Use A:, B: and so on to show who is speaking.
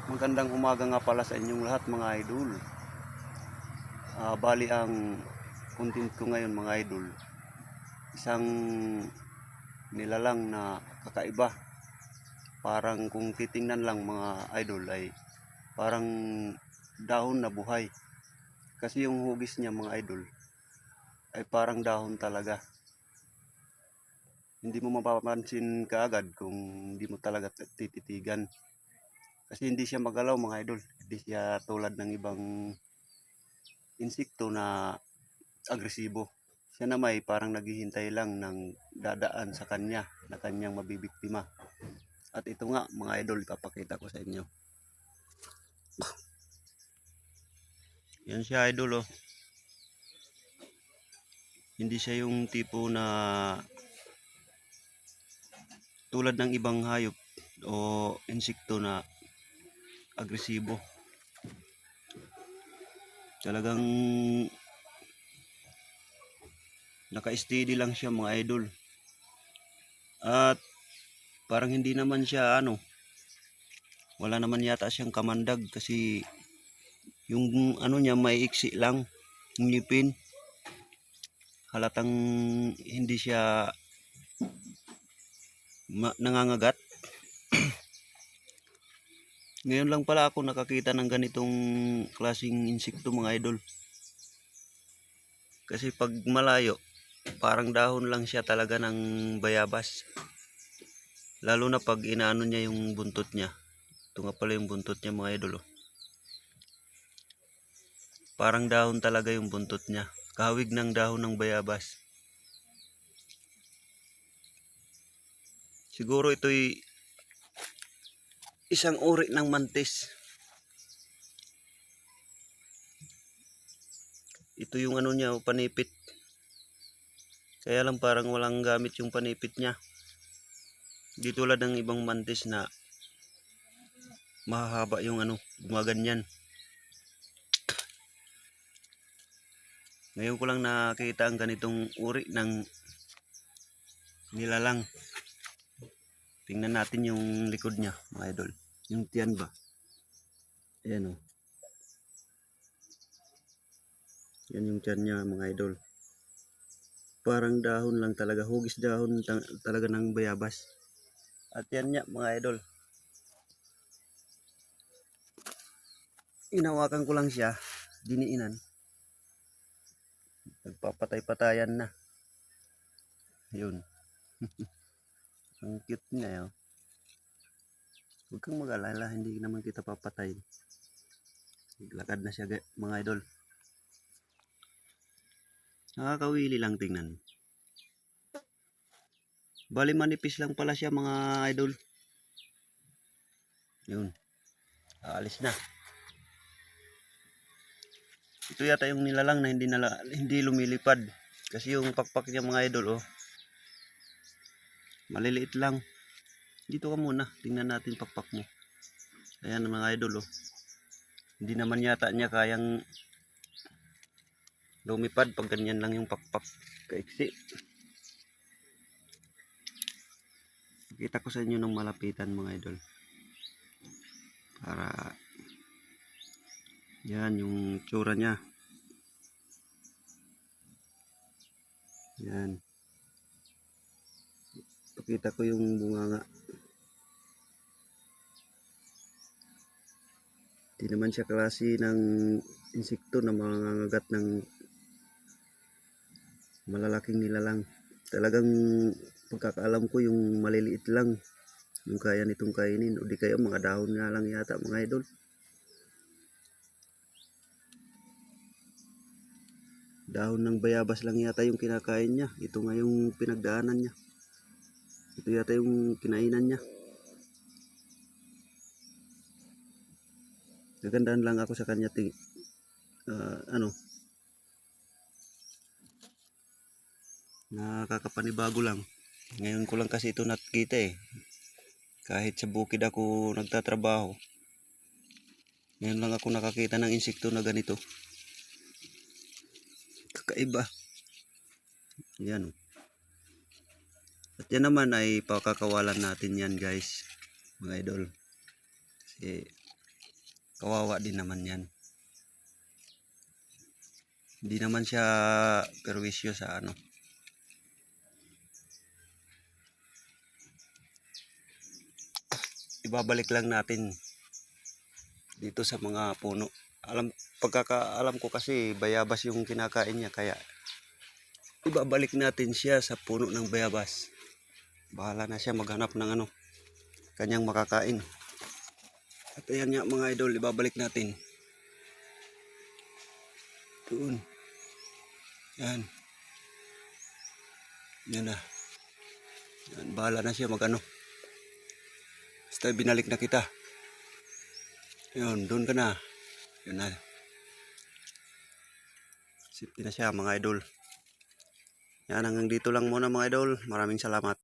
A: Magandang umaga nga pala sa inyong lahat mga idol. Bali ang content ko ngayon mga idol, isang nilalang na kakaiba. Parang kung titingnan lang mga idol ay parang dahon na buhay. Kasi yung hugis niya mga idol ay parang dahon talaga. Hindi mo mapapansin kaagad kung hindi mo talaga tititigan. Kasi hindi siya magalaw mga idol. Hindi siya tulad ng ibang insekto na agresibo. Siya na may parang naghihintay lang ng dadaan sa kanya na kanyang mabibiktima. At ito nga mga idol, ipapakita ko sa inyo. Yan siya idol oh. Hindi siya yung tipo na tulad ng ibang hayop o insekto na agresibo. Talagang naka-steady lang siya mga idol. At parang hindi naman siya wala naman yata siyang kamandag kasi yung niya may iksi lang, yung ngipin. Halatang hindi siya nangangagat. Ngayon lang pala ako nakakita ng ganitong klaseng insekto mga idol. Kasi pag malayo, parang dahon lang siya talaga ng bayabas. Lalo na pag inaano niya yung buntot niya. Ito nga pala yung buntot niya mga idol oh. Parang dahon talaga yung buntot niya. Kahawig ng dahon ng bayabas. Siguro ito'y isang uri ng mantis. Ito yung niya, panipit. Kaya lang parang walang gamit yung panipit niya. Di tulad ng ibang mantis na mahahaba yung gumaganyan. Ngayon ko lang nakita ang ganitong uri ng nilalang. Tingnan natin yung likod niya mga idol. Yung tiyan ba? Ayan oh. Yan yung tiyan niya mga idol. Parang dahon lang talaga. Hugis dahon talaga ng bayabas. At yan niya mga idol. Inawakan ko lang siya. Diniinan. Nagpapatay-patayan na. Yun. Ang cute niya yun. Huwag kang mag-alala, hindi naman kita papatay. Naglakad na siya mga idol. Nakakawili lang tingnan. Bali manipis lang pala siya mga idol. Yun. Aalis na. Ito yata yung nilalang na hindi lumilipad. Kasi yung pakpak niya mga idol oh. Maliliit lang. Dito ka muna. Tingnan natin pakpak mo. Ayan mga idol oh. Hindi naman yata niya kayang lumipad pag ganyan lang yung pakpak. Kaiksi. Kita ko sa inyo ng malapitan mga idol. Para yan yung tsura niya. Yan. Pakita ko yung bunganga. Hindi naman siya klase ng insekto na mangangagat ng malalaking nilalang. Talagang pagkakaalam ko yung maliliit lang yung kaya nitong kainin. O di kaya mga dahon nga lang yata mga idol. Dahon ng bayabas lang yata yung kinakain niya. Ito nga yung pinagdaanan niya. Ito yata yung kinainan niya. Nagandahan lang ako sa kanya nakakapanibago lang. Ngayon ko lang kasi ito nakita eh. Kahit sa bukid ako nagtatrabaho. Ngayon lang ako nakakita ng insekto na ganito. Kakaiba. Yan. At yan naman ay pakakawalan natin yan guys. Mga idol. Kasi Kawawa din naman yan. Hindi naman siya perwisyo sa ano. Ibabalik lang natin dito sa mga puno. Pagkakaalam ko kasi bayabas yung kinakain niya, kaya ibabalik natin siya sa puno ng bayabas. Bahala na siya maghanap ng ano, kanyang makakain. At ayan nga mga idol, ibabalik natin. Doon. Yan. Yan na. Yan, bahala na siya magano. Basta binalik na kita. Yun, doon ka na. Yun na. Safety na siya mga idol. Yan, hanggang dito lang muna mga idol. Maraming salamat.